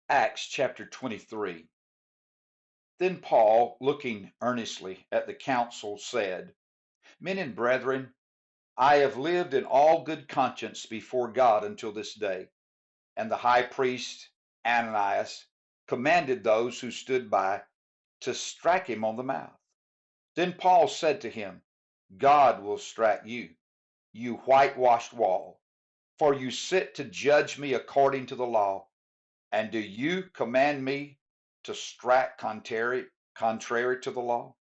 Acts chapter 23. Then Paul, looking earnestly at the council, said, Men and brethren, I have lived in all good conscience before God until this day. And the high priest Ananias commanded those who stood by to strike him on the mouth. Then Paul said to him, God will strike you, you whitewashed wall, for you sit to judge me according to the law. And do you command me to strike contrary to the law?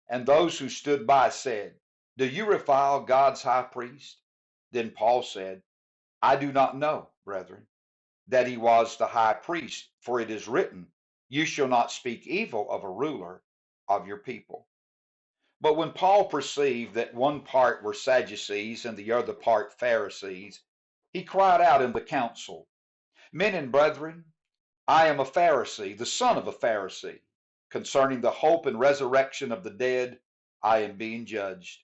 And those who stood by said, Do you revile God's high priest? Then Paul said, I do not know, brethren, that he was the high priest, for it is written, You shall not speak evil of a ruler of your people. But when Paul perceived that one part were Sadducees and the other part Pharisees, he cried out in the council, Men and brethren, I am a Pharisee, the son of a Pharisee. Concerning the hope and resurrection of the dead, I am being judged.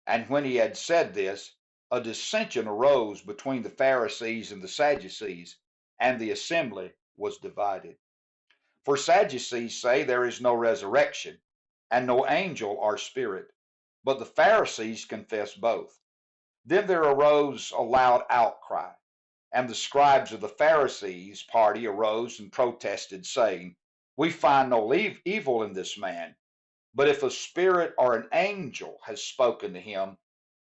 And when he had said this, a dissension arose between the Pharisees and the Sadducees, and the assembly was divided. For Sadducees say there is no resurrection, and no angel or spirit, but the Pharisees confess both. Then there arose a loud outcry. And the scribes of the Pharisees' party arose and protested, saying, We find no evil in this man, but if a spirit or an angel has spoken to him,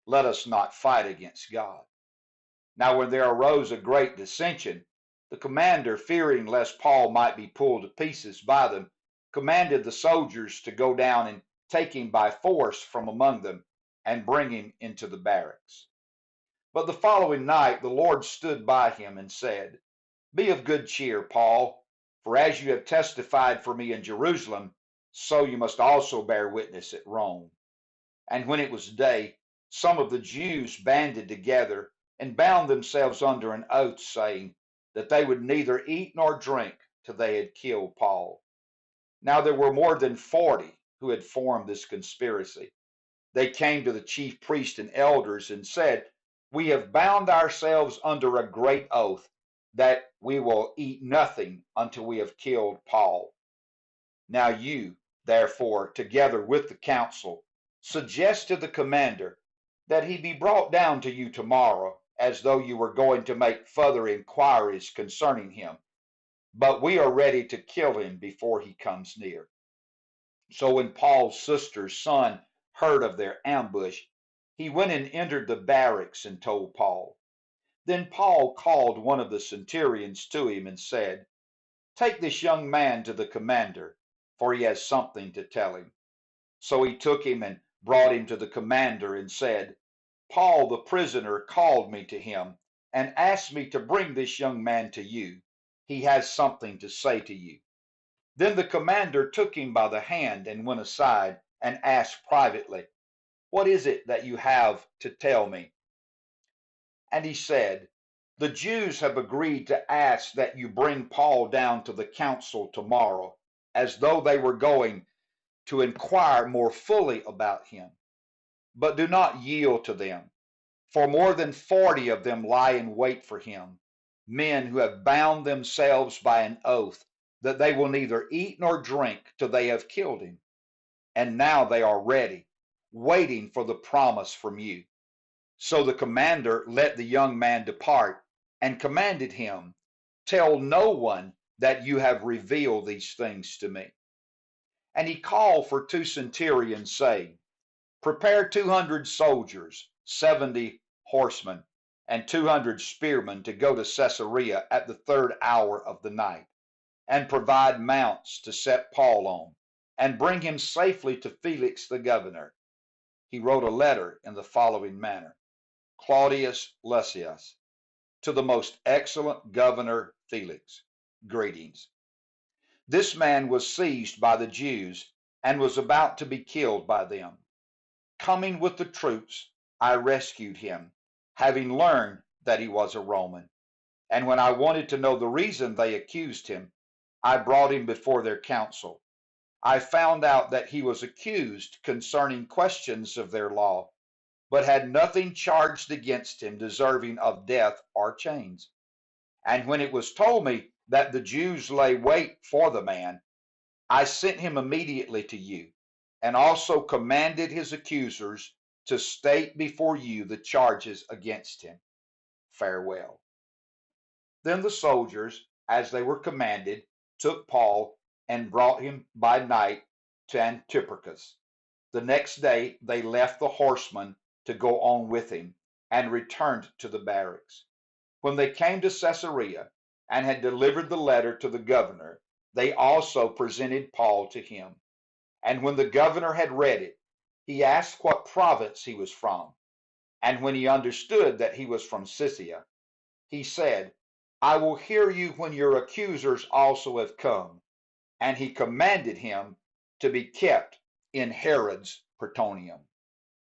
let us not fight against God. Now when there arose a great dissension, the commander, fearing lest Paul might be pulled to pieces by them, commanded the soldiers to go down and take him by force from among them and bring him into the barracks. But the following night the Lord stood by him and said, Be of good cheer, Paul, for as you have testified for me in Jerusalem, so you must also bear witness at Rome. And when it was day, some of the Jews banded together and bound themselves under an oath, saying that they would neither eat nor drink till they had killed Paul. Now there were more than 40 who had formed this conspiracy. They came to the chief priests and elders and said, We have bound ourselves under a great oath that we will eat nothing until we have killed Paul. Now you, therefore, together with the council, suggest to the commander that he be brought down to you tomorrow, as though you were going to make further inquiries concerning him. But we are ready to kill him before he comes near. So when Paul's sister's son heard of their ambush, he went and entered the barracks and told Paul. Then Paul called one of the centurions to him and said, Take this young man to the commander, for he has something to tell him. So he took him and brought him to the commander and said, Paul the prisoner called me to him and asked me to bring this young man to you. He has something to say to you. Then the commander took him by the hand and went aside and asked privately, What is it that you have to tell me? And he said, The Jews have agreed to ask that you bring Paul down to the council tomorrow, as though they were going to inquire more fully about him. But do not yield to them, for more than 40 of them lie in wait for him, men who have bound themselves by an oath that they will neither eat nor drink till they have killed him. And now they are ready, waiting for the promise from you. So the commander let the young man depart and commanded him, Tell no one that you have revealed these things to me. And he called for 2 centurions, saying, Prepare 200 soldiers, 70 horsemen, and 200 spearmen to go to Caesarea at the 3rd hour of the night, and provide mounts to set Paul on, and bring him safely to Felix the governor. He wrote a letter in the following manner: Claudius Lysias, to the most excellent governor Felix, greetings. This man was seized by the Jews and was about to be killed by them. Coming with the troops, I rescued him, having learned that he was a Roman. And when I wanted to know the reason they accused him, I brought him before their council. I found out that he was accused concerning questions of their law, but had nothing charged against him deserving of death or chains. And when it was told me that the Jews lay wait for the man, I sent him immediately to you, and also commanded his accusers to state before you the charges against him. Farewell. Then the soldiers, as they were commanded, took Paul and brought him by night to Antipatris. The next day they left the horsemen to go on with him, and returned to the barracks. When they came to Caesarea, and had delivered the letter to the governor, they also presented Paul to him. And when the governor had read it, he asked what province he was from. And when he understood that he was from Sicily, he said, I will hear you when your accusers also have come. And he commanded him to be kept in Herod's Praetorium.